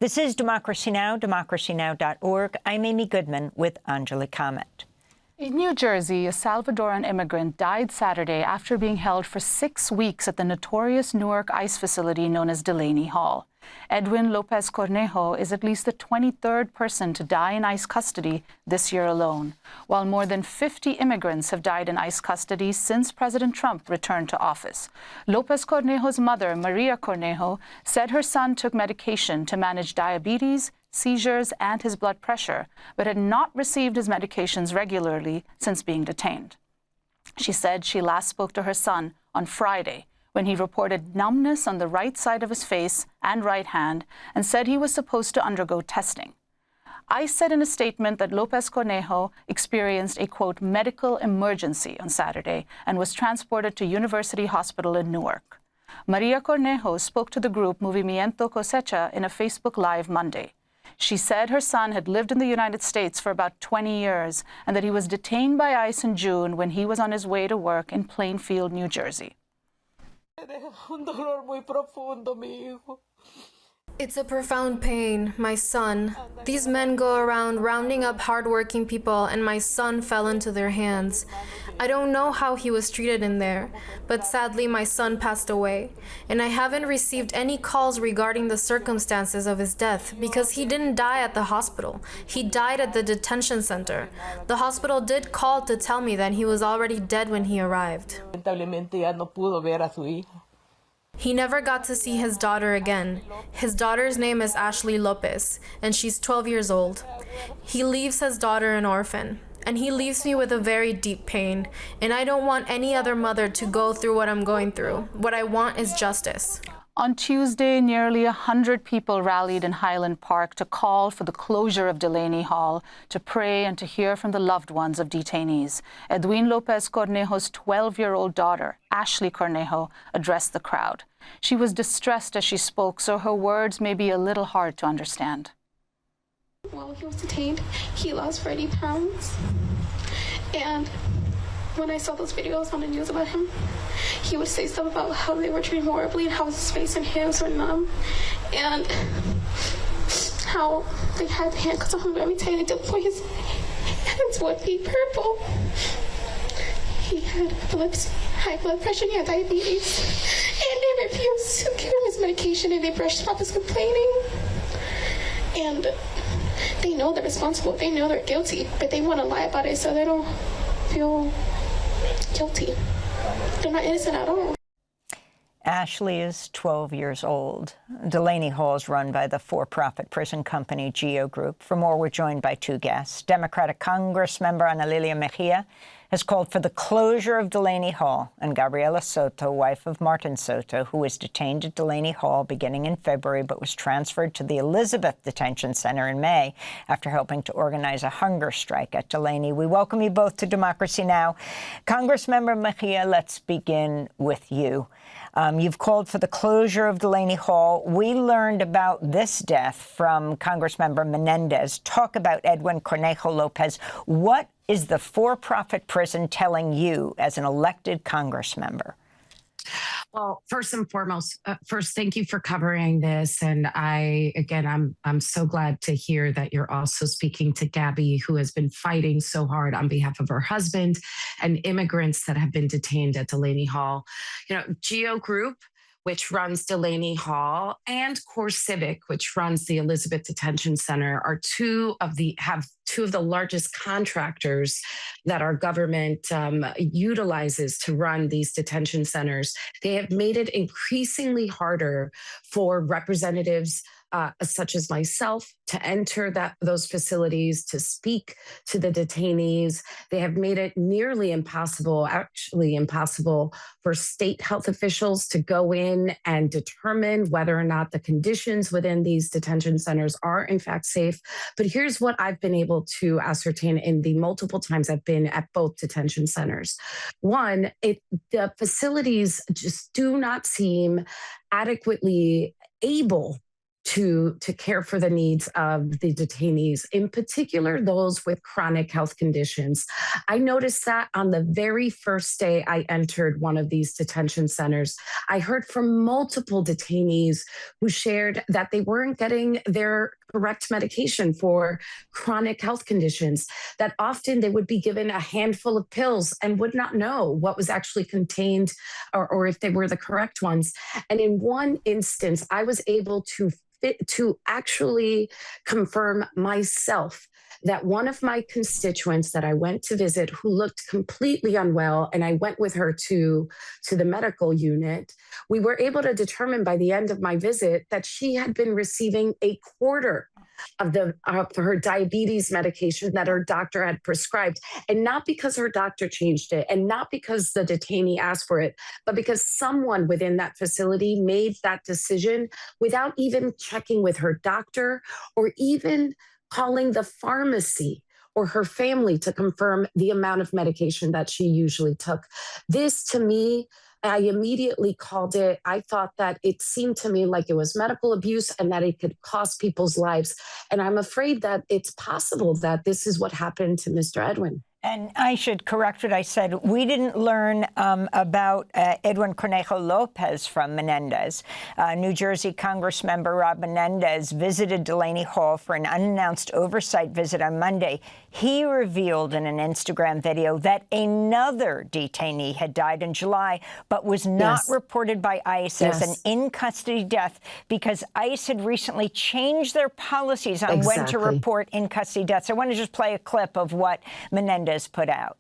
This is Democracy Now!, democracynow.org. I'm Amy Goodman with Anjali Kamet. In New Jersey, a Salvadoran immigrant died Saturday after being held for 6 weeks at the notorious Newark ICE facility known as Delaney Hall. Edwin Lopez-Cornejo is at least the 23rd person to die in ICE custody this year alone, while more than 50 immigrants have died in ICE custody since President Trump returned to office. Lopez-Cornejo's mother, Maria Cornejo, said her son took medication to manage diabetes, seizures, and his blood pressure, but had not received his medications regularly since being detained. She said she last spoke to her son on Friday, when he reported numbness on the right side of his face and right hand and said he was supposed to undergo testing. ICE said in a statement that Lopez-Conejo experienced a, quote, medical emergency on Saturday and was transported to University Hospital in Newark. Maria Cornejo spoke to the group Movimiento Cosecha in a Facebook Live Monday. She said her son had lived in the United States for about 20 years and that he was detained by ICE in June when he was on his way to work in Plainfield, New Jersey. It's a profound pain, my son. These men go around rounding up hardworking people, and my son fell into their hands. I don't know how he was treated in there, but sadly my son passed away, and I haven't received any calls regarding the circumstances of his death because he didn't die at the hospital. He died at the detention center. The hospital did call to tell me that he was already dead when he arrived. He never got to see his daughter again. His daughter's name is Ashley Lopez, and she's 12 years old. He leaves his daughter an orphan, and he leaves me with a very deep pain, and I don't want any other mother to go through what I'm going through. What I want is justice. On Tuesday, nearly 100 people rallied in Highland Park to call for the closure of Delaney Hall, to pray and to hear from the loved ones of detainees. Edwin Lopez-Cornejo's 12-year-old daughter, Ashley Cornejo, addressed the crowd. She was distressed as she spoke, so her words may be a little hard to understand. While he was detained, he lost 40 pounds. And when I saw those videos on the news about him, he would say stuff about how they were treating him horribly and how his face and hands were numb. And how they had handcuffs on him very tight to the point his hands would be purple. He had epilepsy, high blood pressure, he had diabetes. And they refused to give him his medication and they brushed off his complaining. And they know they're responsible, they know they're guilty, but they want to lie about it so they don't feel guilty. They're not innocent at all. Ashley is 12 years old. Delaney Hall is run by the for-profit prison company GEO Group. For more, we're joined by two guests. Democratic Congress member Ana Lilia Mejia has called for the closure of Delaney Hall, and Gabriela Soto, wife of Martín Soto, who was detained at Delaney Hall beginning in February but was transferred to the Elizabeth Detention Center in May after helping to organize a hunger strike at Delaney. We welcome you both to Democracy Now! Congressmember Mejia, let's begin with you. You've called for the closure of Delaney Hall. We learned about this death from Congressmember Menendez. Talk about Edwin Cornejo Lopez. What is the for-profit prison telling you as an elected Congress member? Well, first and foremost, thank you for covering this. And I'm so glad to hear that you're also speaking to Gabby, who has been fighting so hard on behalf of her husband and immigrants that have been detained at Delaney Hall. You know, GEO Group, which runs Delaney Hall, and Core Civic, which runs the Elizabeth Detention Center, are two of the largest contractors that our government utilizes to run these detention centers. They have made it increasingly harder for representatives such as myself to enter those facilities, to speak to the detainees. They have made it nearly impossible, actually impossible, for state health officials to go in and determine whether or not the conditions within these detention centers are in fact safe. But here's what I've been able to ascertain in the multiple times I've been at both detention centers. One, the facilities just do not seem adequately able to care for the needs of the detainees, in particular those with chronic health conditions. I noticed that on the very first day I entered one of these detention centers, I heard from multiple detainees who shared that they weren't getting their correct medication for chronic health conditions, that often they would be given a handful of pills and would not know what was actually contained or if they were the correct ones. And in one instance, I was able to actually confirm myself that one of my constituents that I went to visit, who looked completely unwell, and I went with her to the medical unit, we were able to determine by the end of my visit that she had been receiving a quarter of her diabetes medication that her doctor had prescribed, and not because her doctor changed it, and not because the detainee asked for it, but because someone within that facility made that decision without even checking with her doctor or even calling the pharmacy or her family to confirm the amount of medication that she usually took. This, to me, I immediately called it. I thought that it seemed to me like it was medical abuse and that it could cost people's lives. And I'm afraid that it's possible that this is what happened to Mr. Edwin. And I should correct what I said. We didn't learn about Edwin Cornejo Lopez from Menendez. New Jersey Congressmember Rob Menendez visited Delaney Hall for an unannounced oversight visit on Monday. He revealed in an Instagram video that another detainee had died in July, but was not reported by ICE as an in-custody death because ICE had recently changed their policies on when to report in-custody deaths. I want to just play a clip of what Menendez put out.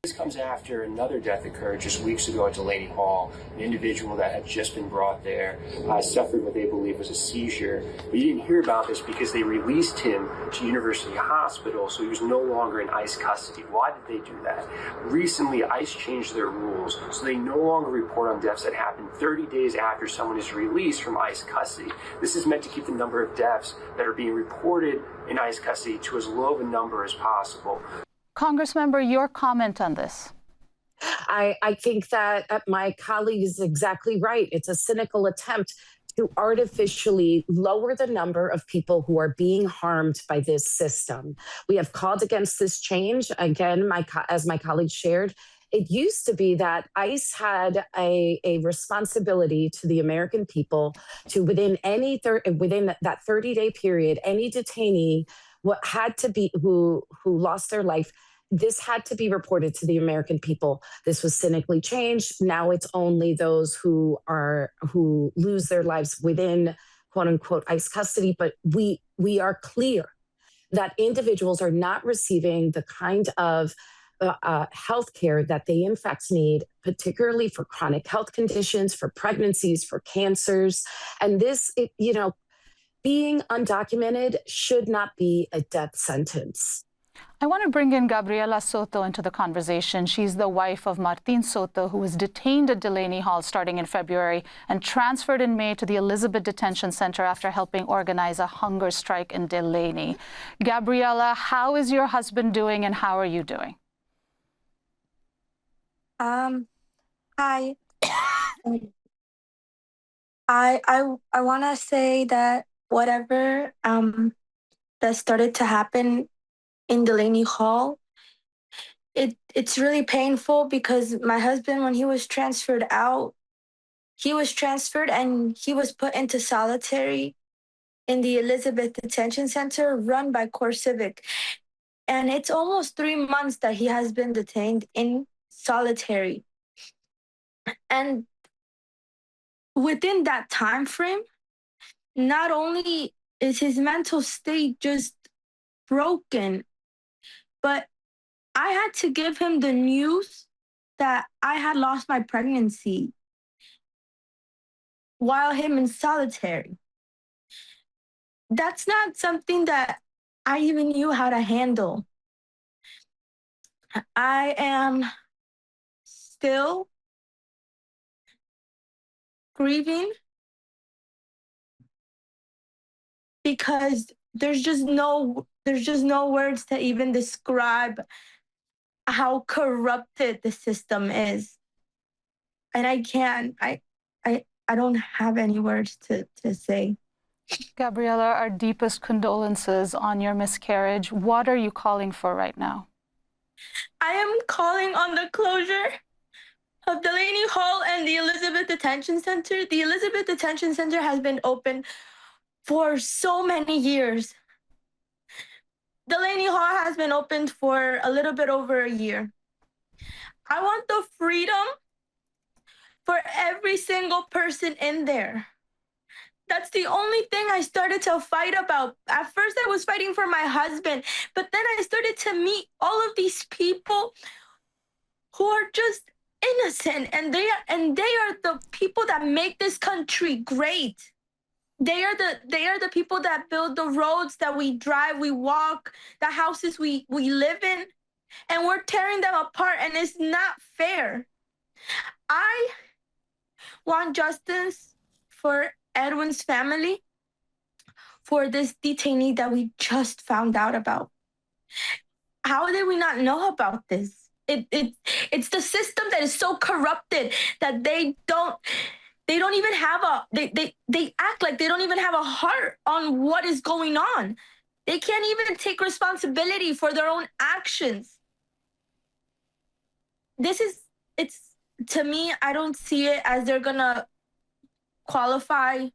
This comes after another death occurred just weeks ago at Delaney Hall. An individual that had just been brought there suffered what they believe was a seizure. But you didn't hear about this because they released him to University Hospital, so he was no longer in ICE custody. Why did they do that? Recently, ICE changed their rules, so they no longer report on deaths that happen 30 days after someone is released from ICE custody. This is meant to keep the number of deaths that are being reported in ICE custody to as low of a number as possible. Congressmember, your comment on this? I think that my colleague is exactly right. It's a cynical attempt to artificially lower the number of people who are being harmed by this system. We have called against this change. Again, as my colleague shared, it used to be that ICE had a responsibility to the American people to, within that 30-day period, any detainee had to be who lost their life, this had to be reported to the American people. This was cynically changed. Now it's only those who lose their lives within quote unquote ICE custody. But we are clear that individuals are not receiving the kind of health care that they in fact need, particularly for chronic health conditions, for pregnancies, for cancers. And this, being undocumented should not be a death sentence. I want to bring in Gabriela Soto into the conversation. She's the wife of Martín Soto, who was detained at Delaney Hall starting in February and transferred in May to the Elizabeth Detention Center after helping organize a hunger strike in Delaney. Gabriela, how is your husband doing and how are you doing? Hi. I want to say that whatever that started to happen in Delaney Hall, it's really painful because my husband, when he was transferred out, he was transferred and he was put into solitary in the Elizabeth Detention Center run by Core Civic. And it's almost 3 months that he has been detained in solitary. And within that time frame, not only is his mental state just broken, but I had to give him the news that I had lost my pregnancy while him in solitary. That's not something that I even knew how to handle. I am still grieving because there's just no words to even describe how corrupted the system is. And I don't have any words to say. Gabriela, our deepest condolences on your miscarriage. What are you calling for right now? I am calling on the closure of Delaney Hall and the Elizabeth Detention Center. The Elizabeth Detention Center has been open for so many years. Delaney Hall has been opened for a little bit over a year. I want the freedom for every single person in there. That's the only thing I started to fight about. At first, I was fighting for my husband, but then I started to meet all of these people who are just innocent, and they are the people that make this country great. They are the people that build the roads that we drive, we walk, the houses we live in, and we're tearing them apart, and it's not fair. I want justice for Edwin's family, for this detainee that we just found out about. How did we not know about this? It's the system that is so corrupted that they don't even have they act like they don't even have a heart on what is going on. They can't even take responsibility for their own actions. To me, I don't see it as they're gonna qualify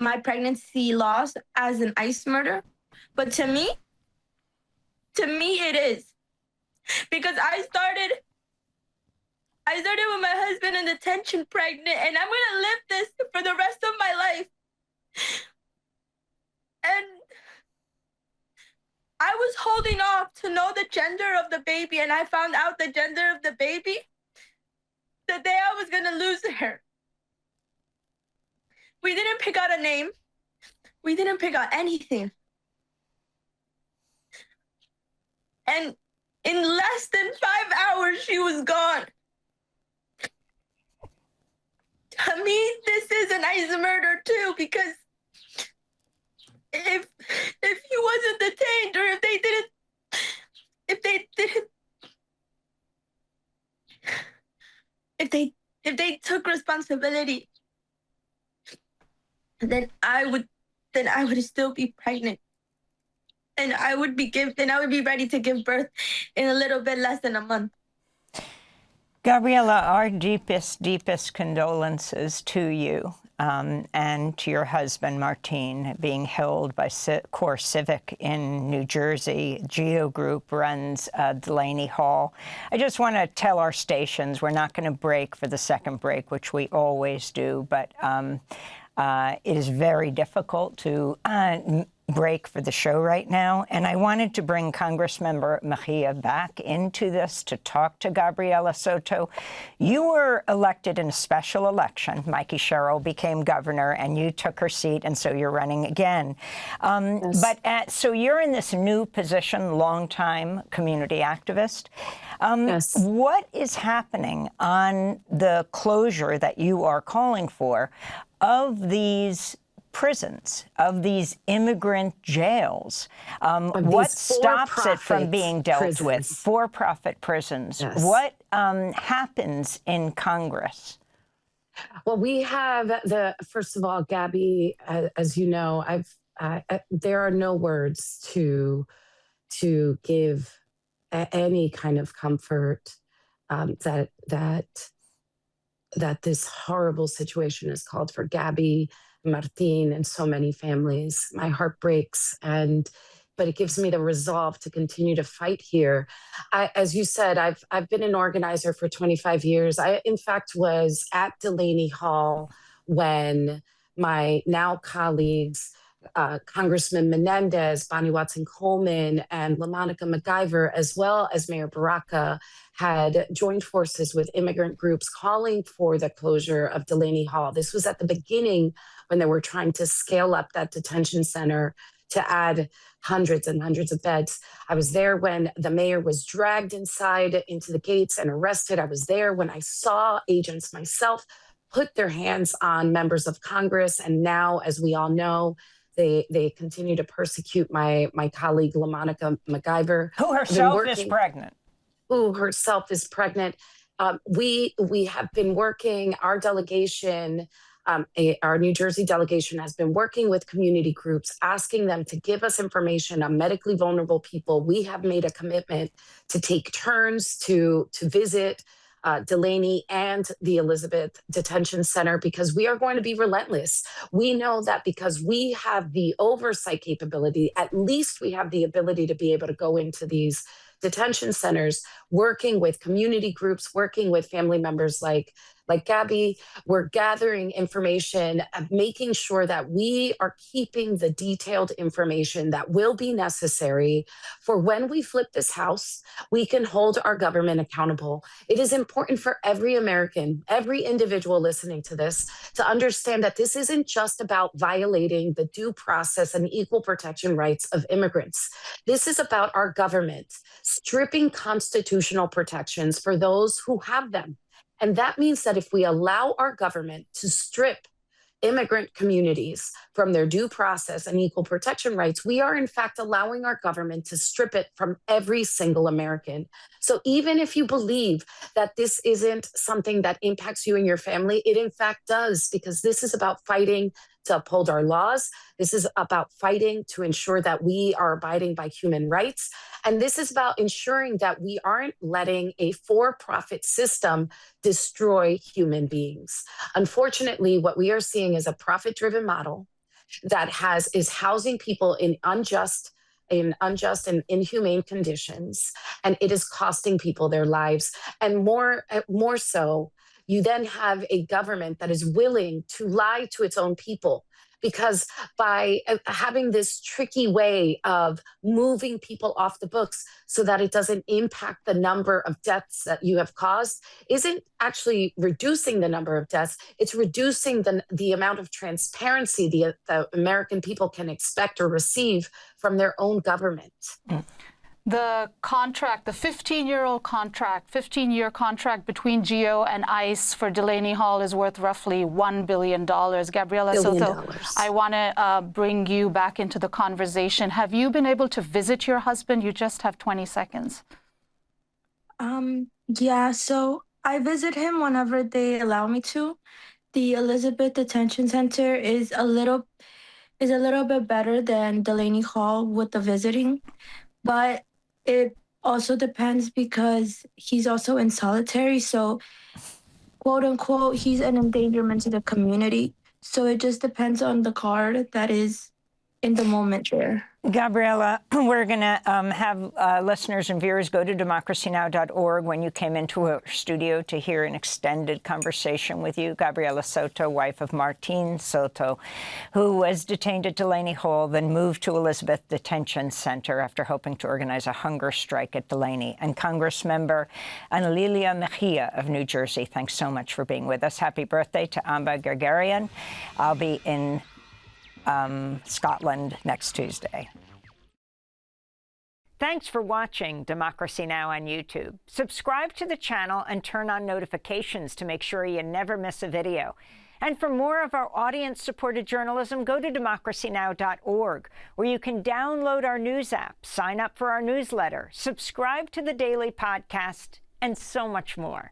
my pregnancy loss as an ICE murder, but to me it is, because I started with my husband in detention pregnant, and I'm gonna live this for the rest of my life. And I was holding off to know the gender of the baby, and I found out the gender of the baby the day I was gonna lose her. We didn't pick out a name. We didn't pick out anything. And in less than 5 hours, she was gone. To me, this is an ICE murder too, because if he wasn't detained, or if they took responsibility, then I would still be pregnant, and I would be ready to give birth in a little bit less than a month. Gabriela, our deepest condolences to you and to your husband, Martín, being held by Core Civic in New Jersey. Geo Group runs Delaney Hall. I just want to tell our stations we're not going to break for the second break, which we always do, but it is very difficult to break for the show right now, and I wanted to bring Congressmember Mejia back into this to talk to Gabriela Soto. You were elected in a special election. Mikey Sherrill became governor, and you took her seat, and so you're running again. Yes. So you're in this new position, longtime community activist. Yes. What is happening on the closure that you are calling for of these prisons, of these immigrant jails? What stops it from being dealt with? For-profit prisons. Yes. What happens in Congress? Well, we have first of all, Gabby, as you know, there are no words to give any kind of comfort that this horrible situation is called for. Gabby, Martín, and so many families. My heart breaks, but it gives me the resolve to continue to fight here. As you said, I've been an organizer for 25 years. I, in fact, was at Delaney Hall when my now colleagues, Congressman Menendez, Bonnie Watson-Coleman, and LaMonica MacGyver, as well as Mayor Baraka, had joined forces with immigrant groups calling for the closure of Delaney Hall. This was at the beginning when they were trying to scale up that detention center to add hundreds and hundreds of beds. I was there when the mayor was dragged inside into the gates and arrested. I was there when I saw agents myself put their hands on members of Congress. And now, as we all know, they continue to persecute my colleague, LaMonica MacGyver. Who herself is pregnant. Who herself is pregnant. We have been working, our delegation, Our New Jersey delegation has been working with community groups, asking them to give us information on medically vulnerable people. We have made a commitment to take turns to visit Delaney and the Elizabeth Detention Center, because we are going to be relentless. We know that because we have the oversight capability, at least we have the ability to be able to go into these detention centers, working with community groups, working with family members like Gabby. We're gathering information, making sure that we are keeping the detailed information that will be necessary for when we flip this house, we can hold our government accountable. It is important for every American, every individual listening to this, to understand that this isn't just about violating the due process and equal protection rights of immigrants. This is about our government stripping constitutional protections for those who have them. And that means that if we allow our government to strip immigrant communities from their due process and equal protection rights, we are in fact allowing our government to strip it from every single American. So even if you believe that this isn't something that impacts you and your family, it in fact does, because this is about fighting to uphold our laws. This is about fighting to ensure that we are abiding by human rights. And this is about ensuring that we aren't letting a for-profit system destroy human beings. Unfortunately, what we are seeing is a profit-driven model that is housing people in unjust and inhumane conditions, and it is costing people their lives. And more so, you then have a government that is willing to lie to its own people, because by having this tricky way of moving people off the books so that it doesn't impact the number of deaths that you have caused, isn't actually reducing the number of deaths. It's reducing the amount of transparency the American people can expect or receive from their own government. The contract, the 15-year contract between GEO and ICE for Delaney Hall is worth roughly $1 billion. Gabriela Soto, I want to bring you back into the conversation. Have you been able to visit your husband? You just have 20 seconds. Yeah, so I visit him whenever they allow me to. The Elizabeth Detention Center is a little bit better than Delaney Hall with the visiting, but it also depends because he's also in solitary, so quote unquote, he's an endangerment to the community. So it just depends on the card that is in the moment there. Gabriela, we're going to have listeners and viewers go to democracynow.org when you came into our studio to hear an extended conversation with you. Gabriela Soto, wife of Martín Soto, who was detained at Delaney Hall, then moved to Elizabeth Detention Center after hoping to organize a hunger strike at Delaney. And Congressmember Lilia Mejia of New Jersey, thanks so much for being with us. Happy birthday to Amba Gregarian. I'll be in Scotland next Tuesday. Thanks for watching Democracy Now! On YouTube. Subscribe to the channel and turn on notifications to make sure you never miss a video. And for more of our audience-supported journalism, go to democracynow.org, where you can download our news app, sign up for our newsletter, subscribe to the daily podcast, and so much more.